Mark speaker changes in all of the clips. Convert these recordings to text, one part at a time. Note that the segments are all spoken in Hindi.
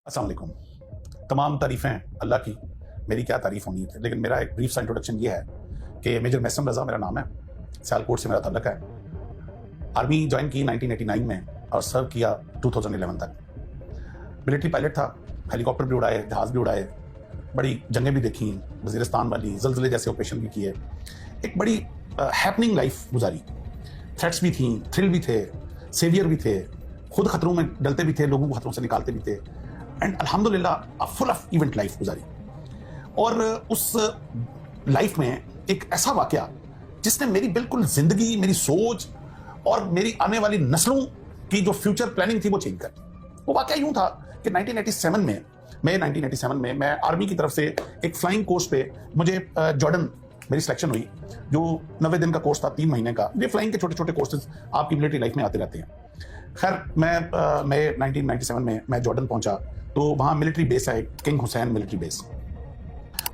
Speaker 1: अस्सलाम वालेकुम। तमाम तारीफ़ें अल्लाह की, मेरी क्या तारीफ़ होनी है, लेकिन मेरा एक ब्रीफ सा इंट्रोडक्शन ये है कि मेजर मैसम रज़ा मेरा नाम है, सियालकोट से मेरा ताल्लुक है। आर्मी ज्वाइन की 1989 में और सर्व किया 2011 तक। मिलिट्री पायलट था, हेलीकॉप्टर भी उड़ाए, जहाज़ भी उड़ाए, बड़ी जंगें भी देखी, वज़ीरिस्तान वाली, ज़लज़ले जैसे ऑपरेशन भी किए। एक बड़ी हैपनिंग लाइफ गुजारी। थ्रेट्स भी थी, थ्रिल भी थे, सेवियर भी थे, खुद खतरों में डलते भी थे, लोगों को खतरों से निकालते भी थे, एंड अल्हम्दुलिल्लाह फुल ऑफ इवेंट लाइफ गुजारी। और उस लाइफ में एक ऐसा वाकया जिसने मेरी बिल्कुल जिंदगी, मेरी सोच और मेरी आने वाली नस्लों की जो फ्यूचर प्लानिंग थी वो चेंज कर दी। वो वाकया यूं था कि 1987 में मैं आर्मी की तरफ से एक फ्लाइंग कोर्स पे मुझे जॉर्डन मेरी सिलेक्शन हुई, जो 90 दिन का कोर्स था, 3 महीने का। ये फ्लाइंग के छोटे छोटे कोर्सेज आपकी मिलिट्री लाइफ में आते रहते हैं। खैर मैं 1997 में मैं जॉर्डन पहुंचा, तो वहाँ मिलिट्री बेस है, किंग हुसैन मिलिट्री बेस।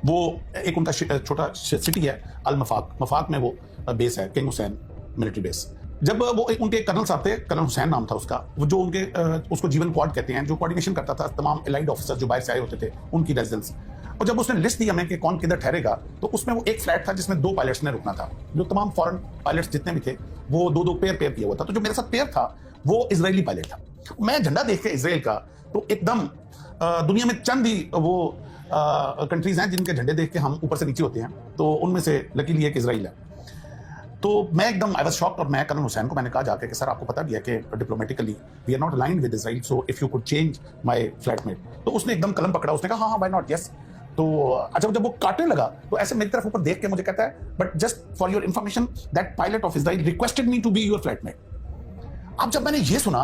Speaker 1: वो एक उनका छोटा सिटी है, अल मफाक में वो बेस है, किंग हुसैन मिलिट्री बेस। जब वो उनके कर्नल साहब थे, कर्नल हुसैन नाम था उसका, वो जो उनके उसको जीवन क्वाड कहते हैं, जो कोऑर्डिनेशन करता था तमाम एलाइड ऑफिसर जो बाहर से आए होते थे उनकी रेजिडेंस। और जब उसने लिस्ट दी हमें कि कौन किधर ठहरेगा, तो उसमें वो एक फ्लैट था जिसमें 2 पायलट्स ने रुकना था। जो तमाम फॉरेन पायलट्स जितने भी थे वो 2-2 पेयर किया हुआ था। तो जो मेरे साथ पेयर था वो इजरायली पायलट था। मैं झंडा देख के इजराइल का, तो एकदम दुनिया में चंद ही वो कंट्रीज हैं जिनके झंडे देख के हम ऊपर से नीचे होते हैं, तो उनमें से लकीली एक इजराइल है। तो मैं एकदम आई वाज शॉक्ड, और मैं कर्नल हुसैन को मैंने कहा जाके कि सर आपको पता भी है कि diplomatically we are not aligned with Israel, so if you could change my flatmate. तो उसने एकदम कलम पकड़ा, उसने कहा हाँ हाँ व्हाई नॉट, यस। तो अच्छा, जब वो काटने लगा तो ऐसे मेरी तरफ ऊपर देख के मुझे कहता है, but just for your information that pilot of Israel requested me to be your flatmate. अब जब मैंने ये सुना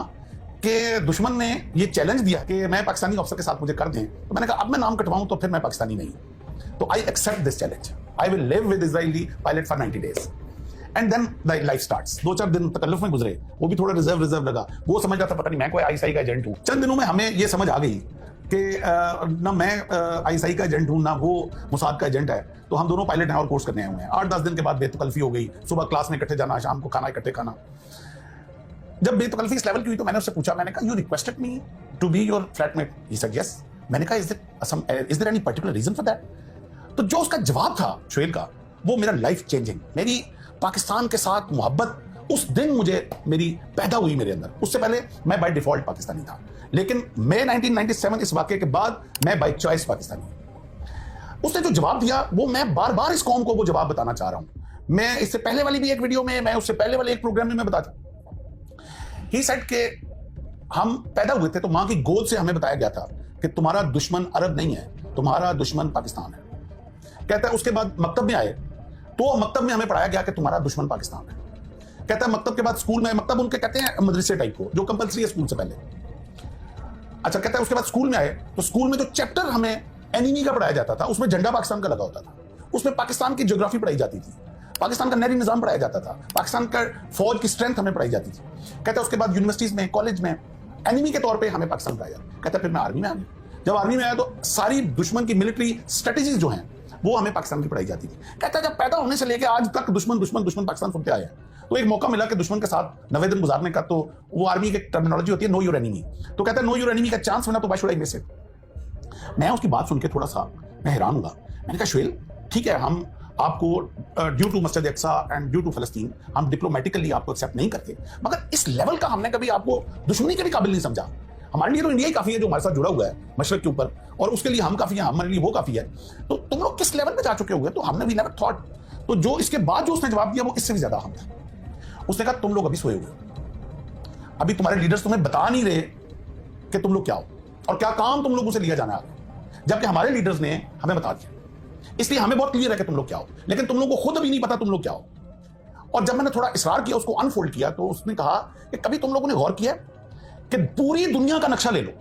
Speaker 1: कि दुश्मन ने ये चैलेंज दिया कि मैं पाकिस्तानी ऑफिसर के साथ मुझे कर दें, तो मैंने कहा अब मैं नाम कटवाऊं तो फिर मैं पाकिस्तानी नहीं। तो I accept this challenge, I will live with Israeli pilot for 90 days and then life starts. 2-4 दिन तकल्लुफ में गुजरे, वो भी थोड़ा रिजर्व लगा। वो समझ रहा था पता नहीं मैं कोई आईएसआई का एजेंट हूं। चंद दिनों में हमें ये समझ आ गई कि ना मैं आईएसआई का एजेंट हूं, ना वो मुसाद का एजेंट है। तो हम दोनों पायलट हैं और कोर्स करने आए हुए हैं। 8-10 दिन के बाद बेतकल्फी हो गई, सुबह क्लास में इकट्ठे जाना, शाम को खाना इकट्ठे खाना। जब बेतकल्फी इस लेवल की हुई तो मैंने उससे पूछा, मैंने कहा you requested me to be your flatmate, he said yes. मैंने कहा is there any particular reason for that? तो जो उसका जवाब था शुएल का, वो मेरा लाइफ चेंजिंग, मेरी पाकिस्तान के साथ मोहब्बत उस दिन मुझे मेरी पैदा हुई मेरे अंदर। उससे पहले मैं बाय डिफॉल्ट पाकिस्तानी था, लेकिन मैं 1997 इस वाकये के बाद मैं बाय चॉइस पाकिस्तानी। उसने जो जवाब दिया वो मैं बार बार इस कौम को वो जवाब बताना चाह रहा हूं। मैं इससे पहले वाली भी एक वीडियो में, मैं उससे पहले वाले एक प्रोग्राम में मैं बताता, ही सेड के हम पैदा हुए थे तो मां की गोद से हमें बताया गया था कि तुम्हारा दुश्मन अरब नहीं है, तुम्हारा दुश्मन पाकिस्तान है। कहता है उसके बाद मकतब में आए तो मकतब में हमें पढ़ाया गया कि तुम्हारा दुश्मन पाकिस्तान है। कहता है मकतब के बाद स्कूल में, मकतब उनके कहते हैं मदरसे टाइप को, जो कंपलसरी है स्कूल से पहले। अच्छा, कहता है उसके बाद स्कूल में आए तो स्कूल में जो चैप्टर हमें एनिमी का पढ़ाया जाता था उसमें झंडा पाकिस्तान का लगा होता था। उसमें पाकिस्तान की ज्योग्राफी पढ़ाई जाती थी, पाकिस्तान का नहरी निजाम पढ़ाया जाता था, पाकिस्तान का फौज की स्ट्रेंथ हमें पढ़ाई जाती थी। कहता है उसके बाद यूनिवर्सिटीज में, कॉलेज में एनिमी के तौर पे हमें पाकिस्तान पढ़ाया जाता। कहता है फिर मैं आर्मी में आ गया। जब आर्मी में आया तो सारी दुश्मन की मिलिट्री स्ट्रेटेजीज जो हैं वो हमें पाकिस्तान की पढ़ाई जाती थी। कहता है जब पैदा होने से लेकर आज तक दुश्मन दुश्मन दुश्मन पाकिस्तान सुनते आए हैं, तो एक मौका मिला कि दुश्मन के साथ 90 दिन गुजारने का, तो वो आर्मी की टर्मिनोलॉजी होती है नो योर एनिमी। तो कहता है नो योर एनिमी का चांस मिला तो why should I miss it. मैं उसकी बात सुन के थोड़ा सा मैं हैरान हुआ। मैंने कहा शुएल ठीक है, हम आपको ड्यू टू मस्जिद अक्सा एंड ड्यू टू फलस्तीन हम डिप्लोमेटिकली आपको एक्सेप्ट नहीं करते, मगर इस लेवल का हमने कभी आपको दुश्मनी के भी काबिल नहीं समझा। हमारे लिए तो इंडिया ही काफी है जो हमारे साथ जुड़ा हुआ है मशरक के ऊपर, और उसके लिए हम काफी हैं, हमारे लिए वो काफी है। तो तुम लोग किस लेवल पे जा चुके हुए? तो हमने भी नेवर थॉट। तो जो इसके बाद जो उसने जवाब दिया वो इससे भी ज्यादा अहम था। उसने कहा तुम लोग अभी सोए हुए हो, अभी तुम्हारे लीडर्स तुम्हें बता नहीं रहे कि तुम लोग क्या हो और क्या काम तुम लोगों से लिया जाना है, जबकि हमारे लीडर्स ने हमें बता दिया। इसलिए हमें बहुत क्लियर है कि तुम लोग क्या हो, लेकिन तुम लोगों को खुद अभी नहीं पता तुम लोग क्या हो। और जब मैंने थोड़ा इसरार किया, उसको अनफोल्ड किया, तो उसने कहा कि कभी तुम लोगों ने गौर किया कि पूरी दुनिया का नक्शा ले लो,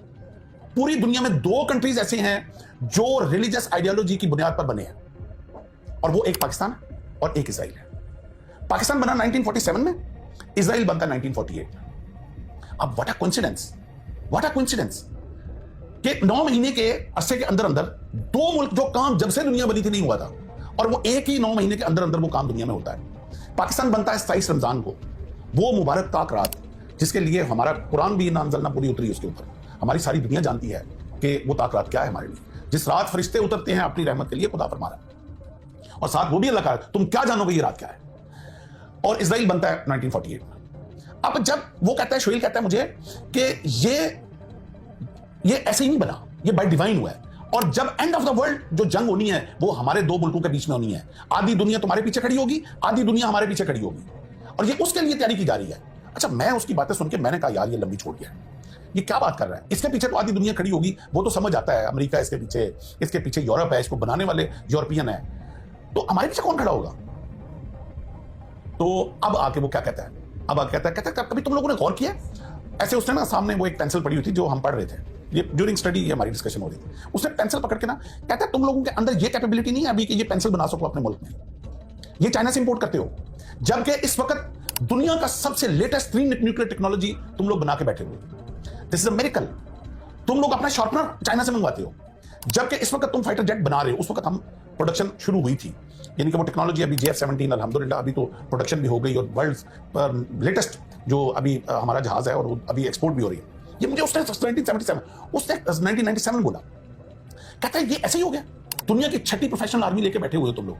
Speaker 1: पूरी दुनिया में 2 कंट्रीज ऐसे हैं जो रिलीजियस आइडियोलॉजी की बुनियाद पर बने हैं, और वो एक पाकिस्तान और एक इजराइल है। पाकिस्तान बना 1947 में, इजराइल बनता 1948। अब what a coincidence, what a coincidence कि 9 महीने के अरसे के अंदर अंदर 2 मुल्क, जो काम जब से दुनिया बनी थी नहीं हुआ था, और वो एक ही 9 महीने के अंदर अंदर वो काम दुनिया में होता है। पाकिस्तान बनता है 27 रमजान को, वो मुबारक ताक रात जिसके लिए हमारा कुरान भी ना अंज़लना पूरी उतरी उसके ऊपर, हमारी सारी दुनिया जानती है। कि वो ताक़त क्या है हमारे लिए। जिस रात फरिश्ते उतरते हैं अपनी रहमत के लिए, खुदा फरमा रहा है, और साथ वो भी अल्लाह का, तुम क्या जानोगे ये रात क्या है। और इजराइल बनता है 1948 में। अब जब वो कहता है, शोएल कहता है मुझे कि ये ऐसे ही नहीं बना, ये बाय डिवाइन हुआ है, और जब एंड ऑफ द वर्ल्ड जो जंग होनी है वो हमारे दो मुल्कों के बीच में होनी है। आधी दुनिया तुम्हारे पीछे खड़ी होगी, आधी दुनिया हमारे पीछे खड़ी होगी, और ये उसके लिए तैयारी की जा रही है। अच्छा, मैं उसकी बातें सुन के मैंने कहा यार ये लंबी छोड़ गया, ये क्या बात कर रहा है। इसके पीछे तो आधी दुनिया खड़ी होगी, वो तो समझ आता है, अमेरिका इसके पीछे यूरोप है, इसको बनाने वाले यूरोपियन है, तो हमारे पीछे कौन खड़ा होगा। तो अब आके वो क्या कहता है, अब आके कहता है कभी तुम लोगों ने गौर किया, ऐसे उसने ना सामने वो एक पेंसिल पड़ी हुई थी जो हम पढ़ रहे थे, ये ड्यूरिंग स्टडी ये हमारी डिस्कशन हो रही थी, उसने पेंसिल पकड़ के ना कहता है तुम लोगों के अंदर ये कैपेबिलिटी नहीं है अभी कि ये पेंसिल बना सको अपने मुल्क में, ये चाइना से इंपोर्ट करते हो, जबकि इस वक्त दुनिया का सबसे लेटेस्ट 3 न्यूक्लियर टेक्नोलॉजी तुम लोग बना के बैठे हो। This is a miracle. तुम लोग अपना शार्पनर चाइना से मंगवाते हो, जबकि इस वक्त तुम फाइटर जेट बना रहे हो, उस वक्त हम प्रोडक्शन शुरू हुई थी, यानी कि वो टेक्नोलॉजी अभी JF-17 अल्हम्दुलिल्लाह अभी तो प्रोडक्शन भी हो गई, और वर्ल्ड लेटेस्ट जो अभी हमारा जहाज है और वो अभी एक्सपोर्ट भी हो रही है। ये मुझे उसने 1977 उसने 1997 बोला, कहता है ये ऐसे ही हो गया, दुनिया की 6ठी प्रोफेशनल आर्मी लेके बैठे हुए हो तुम लोग,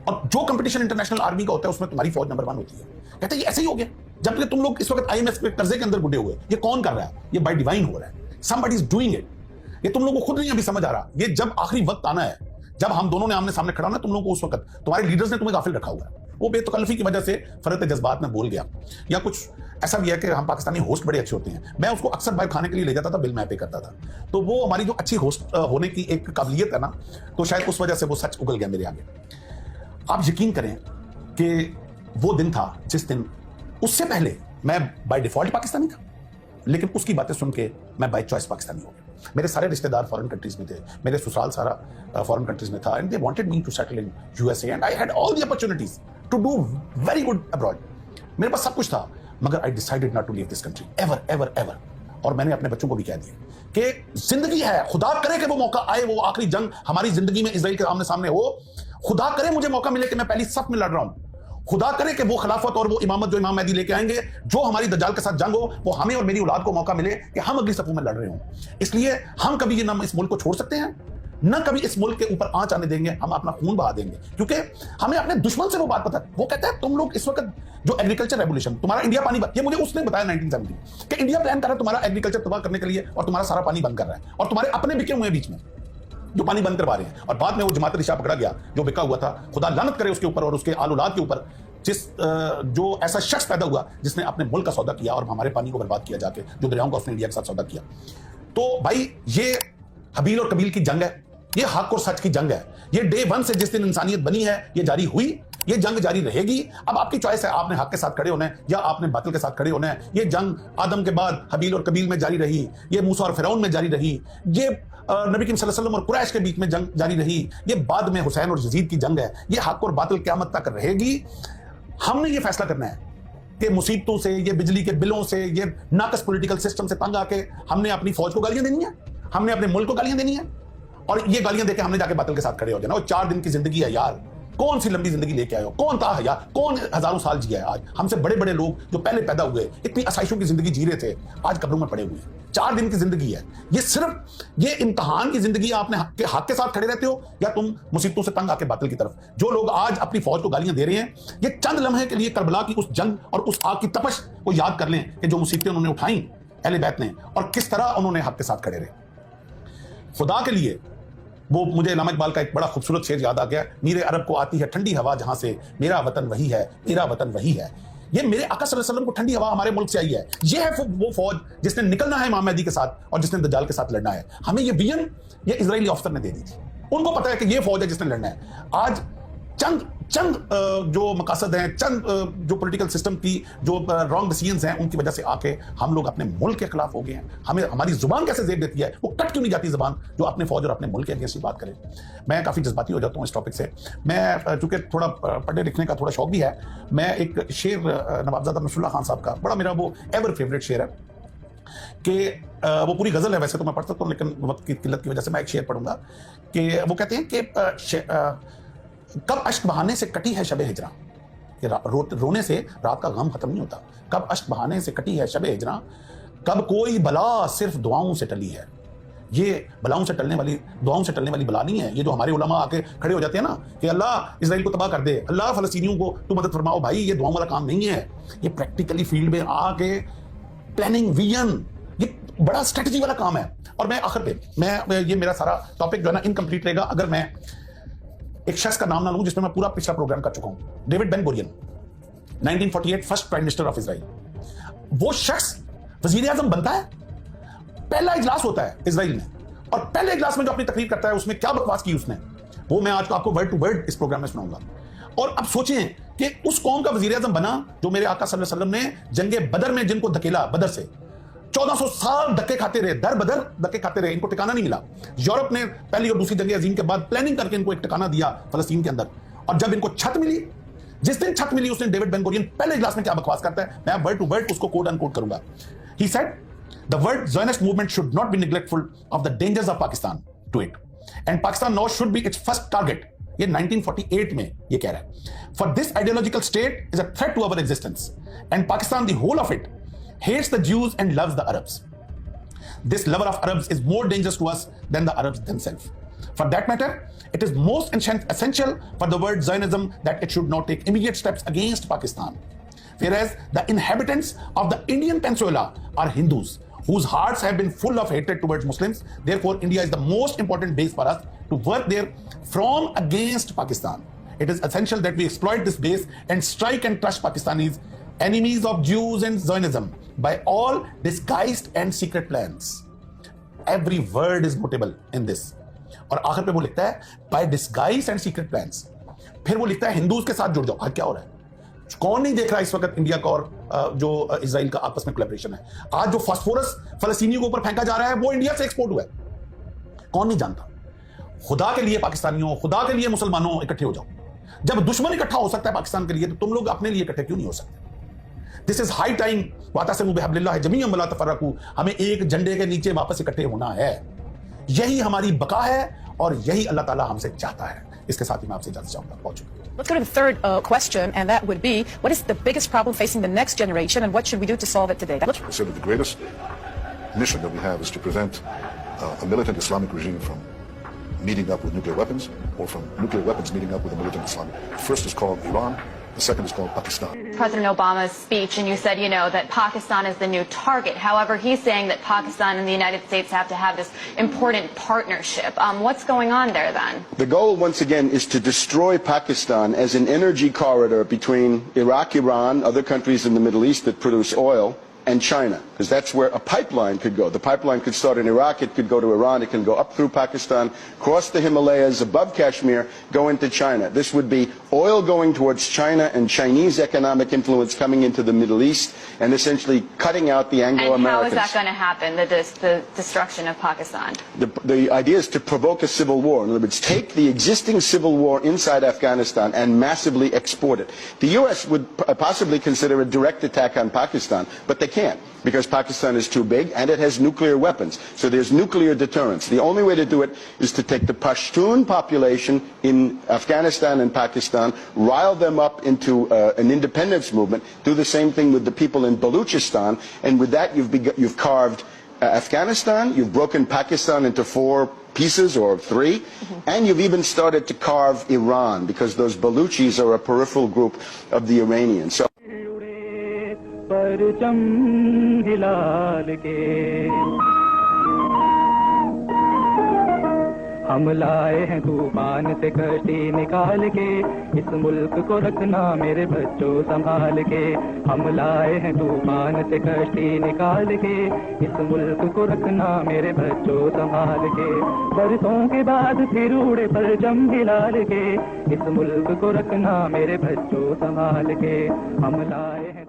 Speaker 1: और जो कंपटीशन इंटरनेशनल आर्मी का होता है उसमें तुम्हारी फौज नंबर 1 होती है। कहता है ये ऐसे ही हो गया, जबकि तुम लोग इस वक्त IMF के कर्जे के अंदर गुड्डे हुए। ये कौन कर रहा है, ये बाय डिवाइन हो रहा है, somebody is doing it। ये तुम लोगों को खुद नहीं अभी समझ आ रहा, ये जब आखिरी वक्त आना है, जब हम दोनों ने आमने सामने खड़ा होना, तुम लोगों को उस वक्त तुम्हारे लीडर्स ने तुम्हें गाफिल रखा हुआ है, वो बेतकल्लफी की वजह से फरत जज्बात में बोल गया, या कुछ ऐसा भी है कि हम पाकिस्तानी होस्ट बड़े अच्छे होते हैं, मैं उसको अक्सर बाहर खाने के लिए ले जाता था, बिल मैं पे करता था, तो वो हमारी जो अच्छी होस्ट होने की एक काबिलियत है ना, तो शायद उस वजह से वो सच उगल गया मेरे आगे। आप यकीन करें कि वो दिन था जिस दिन, उससे पहले मैं बाय डिफॉल्ट पाकिस्तानी था, लेकिन उसकी बातें सुन के मैं बाय चॉइस पाकिस्तानी हो गया। मेरे सारे रिश्तेदार फॉरेन कंट्रीज में थे, मेरे ससुराल सारा फॉरेन कंट्रीज में था, and they wanted me to settle in USA, and I had all the opportunities to do very good abroad. मेरे पास सब कुछ था, मगर I decided not to leave this country ever ever ever. और मैंने अपने बच्चों को भी कह दिया कि जिंदगी है, खुदा करे कि वो मौका आए, वो आखिरी जंग हमारी जिंदगी में इजराइल के आमने सामने हो, खुदा करे मुझे मौका मिले कि मैं पहली सफ में लड़ रहा हूं, खुदा करे कि वो खिलाफत और वो इमामत जो इमाम मेहदी लेके आएंगे, जो हमारी दज्जाल के साथ जंग हो, वो हमें और मेरी औलाद को मौका मिले कि हम अगली सफों में लड़ रहे हों। इसलिए हम कभी ये ना इस मुल्क को छोड़ सकते हैं, न कभी इस मुल्क के ऊपर आंच आने देंगे, हम अपना खून बहा देंगे, क्योंकि हमें अपने दुश्मन से वो बात पता है। वो कहता है तुम लोग इस वक्त जो एग्रीकल्चर रेवोल्यूशन, तुम्हारा इंडिया पानी, ये मुझे उसने बताया 1970 कि इंडिया प्लान कर रहा है तुम्हारा एग्रीकल्चर तबाह करने के लिए, और तुम्हारा सारा पानी बंद कर रहा है, और तुम्हारे अपने बिके हुए बीच में जो पानी बंद करवा रहे हैं। और बाद में वो जमात रिशा पकड़ा गया जो बिका हुआ था, खुदा लानत करे उसके ऊपर और उसके आल औलाद के ऊपर, जो ऐसा शख्स पैदा हुआ जिसने अपने मुल्क का सौदा किया और हमारे पानी को बर्बाद किया जाके, जो दरियाओं का उसने इंडिया के साथ सौदा किया। तो भाई ये हबील और कबील की जंग है, ये हक और सच की जंग है, ये डे 1 से जिस दिन इंसानियत बनी है ये जारी हुई, ये जंग जारी रहेगी। अब आपकी चॉइस है, आपने हक के साथ खड़े होना है या आपने बातिल के साथ खड़े होना है। ये जंग आदम के बाद हबील और कबील में जारी रही, ये मूसा और फिरौन में जारी रही, ये नबी करीम सल्लल्लाहु अलैहि वसल्लम और कुरैश के बीच में जंग जारी रही, ये बाद में हुसैन और यजीद की जंग है। ये हक और बातिल क़यामत तक रहेगी। हमने ये फैसला करना है कि मुसीबतों से, ये बिजली के बिलों से, ये नाकस पॉलिटिकल सिस्टम से तंग आके हमने अपनी फौज को गालियां देनी है, हमने अपने मुल्क को गालियां देनी है, और ये गालियां देके हमने जाके बातिल के साथ खड़े हो जाना। और 4 दिन की जिंदगी है यार, कौन सी लंबी जिंदगी लेके आए हो, कौन था यार, कौन हजारों साल जिया है। आज हमसे बड़े बड़े लोग जो पहले पैदा हुए इतनी आसाइशों की जिंदगी जी रहे थे, आज कब्रों में पड़े हुए हैं। 4 दिन की जिंदगी है ये, सिर्फ ये इम्तहान की जिंदगी। आपने हक के साथ खड़े रहते हो या तुम मुसीबतों से तंग आके बातिल की तरफ। जो लोग आज अपनी फौज को गालियां दे रहे हैं, ये चंद लम्हे के लिए करबला की उस जंग और उस आग की तपश को याद कर लें कि जो मुसीबतें उन्होंने उठाई अहले बैत ने, और किस तरह उन्होंने हक के साथ खड़े रहे। खुदा के लिए वो मुझे इल्लामा इकबाल का एक बड़ा खूबसूरत शेर याद आ गया, मीरे अरब को आती है ठंडी हवा जहां से, मेरा वतन वही है, मेरा वतन वही है। ये मेरे आका सल्लल्लाहु अलैहि वसल्लम को ठंडी हवा हमारे मुल्क से आई है। ये है वो फौज जिसने निकलना है इमाम मेहदी के साथ और जिसने दज्जाल के साथ लड़ना है। हमें ये विजन ये इजरायली ऑफिसर ने दे दी थी, उनको पता है कि ये फौज है जिसने लड़ना है। आज चंद जो मकासद हैं, चंद जो पॉलिटिकल सिस्टम की जो रॉन्ग डिसीजंस हैं, उनकी वजह से आके हम लोग अपने मुल्क के खिलाफ हो गए हैं। हमें हमारी जुबान कैसे जेब देती है, वो कट क्यों नहीं जाती जुबान जो अपने फौज और अपने मुल्क के अगेंस्ट बात करे। मैं काफ़ी जज्बाती हो जाता हूँ इस टॉपिक से। मैं चूंकि थोड़ा पढ़ने लिखने का थोड़ा शौक भी है, मैं एक शेर नवाबजादा नसरुल्लाह खान साहब का बड़ा मेरा वो एवर फेवरेट शेर है कि वो पूरी गज़ल है, वैसे तो मैं पढ़ सकता हूँ लेकिन वक्त की किल्लत की वजह से मैं एक शेर पढ़ूंगा कि वो कहते हैं कि कब अश्क बहाने से कटी है शबे हिजरा, कि रोने से रात का गम खत्म नहीं होता। कब अश्क बहाने से कटी है शबे हिजरा, कब कोई बला सिर्फ दुआओं से टली है, ये बलाओं से टलने वाली, दुआओं से टलने वाली बला नहीं है। ये जो हमारे उलमा आके खड़े हो जाते हैं ना कि अल्लाह इजराइल को तबाह कर दे, अल्लाह फलस्तीनियों को तू मदद फरमाओ, भाई ये दुआओं वाला काम नहीं है। ये प्रैक्टिकली फील्ड में आके प्लानिंग, विजन, ये बड़ा स्ट्रेटजी वाला काम है। और मैं आखिर पे मैं ये मेरा सारा टॉपिक जो है ना इनकम्प्लीट रहेगा अगर मैं एक शख्स का नाम ना लूं जिसमें मैं पूरा पिछला प्रोग्राम कर चुका हूं। David Ben Gurion, 1948 first prime minister of Israel. वो शख्स वजीर आजम बनता है, पहला इजलास होता है इजराइल में, और पहले इजलास में जो अपनी तकरीर करता है उसमें क्या बकवास की उसने, वो मैं आज आपको वर्ड टू वर्ड इस प्रोग्राम में सुनाऊंगा। और अब सोचें कि उस कौम का वजीर आजम बना जो मेरे आका सल्लल्लाहु अलैहि वसल्लम ने जंगे बदर में जिनको धकेला, बदर से 1400 साल धक्के खाते रहे, दर बदर धक्के खाते रहे, इनको ठिकाना नहीं मिला। यूरोप ने पहली और दूसरी जंग अजीम के बाद प्लानिंग करके इनको एक ठिकाना दिया फलस्तीन के अंदर, और जब इनको छत मिली, जिस दिन छत मिली उस दिन डेविड बेन गुरियन पहले इजलास में क्या बकवास करता है, मैं वर्ड टू वर्ड उसको कोट अनकोट करूंगा। He said the word Zionist movement should not be neglectful of the dangers of Pakistan to it, and Pakistan now should be its first target. ये 1948 में ये कह रहा है। For this ideological state is a threat to our existence, and Pakistan, the whole of it, hates the Jews and loves the Arabs. This lover of Arabs is more dangerous to us than the Arabs themselves. For that matter, it is most essential for the word Zionism that it should not take immediate steps against Pakistan. Whereas the inhabitants of the Indian Peninsula are Hindus whose hearts have been full of hatred towards Muslims. Therefore, India is the most important base for us to work there from against Pakistan. It is essential that we exploit this base and strike and crush Pakistanis, enemies of Jews and Zionism, by all disguised and secret plans. Every word is notable in this. और आखिर पे वो लिखता है by disguised and secret plans. फिर वो लिखता है हिंदूज के साथ जुड़ जाओ। आज क्या हो रहा है? कौन नहीं देख रहा इस वक्त इंडिया का और जो इजराइल का आपस में कोलैबोरेशन है? आज जो फास्फोरस फलस्तीनियों के ऊपर फेंका जा रहा है वो इंडिया से एक्सपोर्ट हुआ है। कौन नहीं जानता? खुदा के लिए पाकिस्तानियों, खुदा के लिए मुसलमानों इकट्ठे हो जाओ। जब दुश्मन इकट्ठा हो सकता है पाकिस्तान के लिए, तो तुम लोग अपने लिए इकट्ठे क्यों नहीं हो सकते? This is high time. वातसिमू बिहब्लिल्लाह जमीअन वला तफर्रकू। हमें एक झंडे के नीचे वापस इकट्ठे होना है। यही हमारी बका है और यही अल्लाह ताला हमसे चाहता है। इसके साथ ही मैं आपसे इजाजत चाहूंगा। बहुत शुक्रिया।
Speaker 2: Let's go to the third question, and that would be, what is the biggest problem facing the next generation, and what should we do to solve it today?
Speaker 3: I said that the greatest mission that we have is to prevent a militant Islamic regime from meeting up with nuclear weapons, or from nuclear weapons meeting up with a militant Islamic. The first is called Iran. The second is called Pakistan.
Speaker 4: President Obama's speech, and you said, that Pakistan is the new target. However, he's saying that Pakistan and the United States have to have this important partnership. What's going on there then?
Speaker 5: The goal, once again, is to destroy Pakistan as an energy corridor between Iraq, Iran, other countries in the Middle East that produce oil, and China, because that's where a pipeline could go. The pipeline could start in Iraq, it could go to Iran, it can go up through Pakistan, cross the Himalayas, above Kashmir, go into China. This would be oil going towards China and Chinese economic influence coming into the Middle East and essentially cutting out the Anglo-Americans.
Speaker 4: And how is that going to happen, the destruction of Pakistan?
Speaker 5: The idea is to provoke a civil war. In other words, take the existing civil war inside Afghanistan and massively export it. The U.S. would possibly consider a direct attack on Pakistan, but they can't, because Pakistan is too big and it has nuclear weapons. So there's nuclear deterrence. The only way to do it is to take the Pashtun population in Afghanistan and Pakistan, rile them up into an independence movement, do the same thing with the people in Baluchistan, and with that you've carved Afghanistan, you've broken Pakistan into 4 pieces or 3, and you've even started to carve Iran, because those Baluchis are a peripheral group of the Iranians. So
Speaker 6: परचम हिलाल के हम लाए हैं तूफान से कश्ती निकाल के, इस मुल्क को रखना मेरे बच्चों संभाल के। हम लाए हैं तूफान से कश्ती निकाल के, इस मुल्क को रखना मेरे बच्चों संभाल के। बरसों के बाद फिर उड़े परचम हिलाल के, इस मुल्क को रखना मेरे बच्चों संभाल के। हम लाए हैं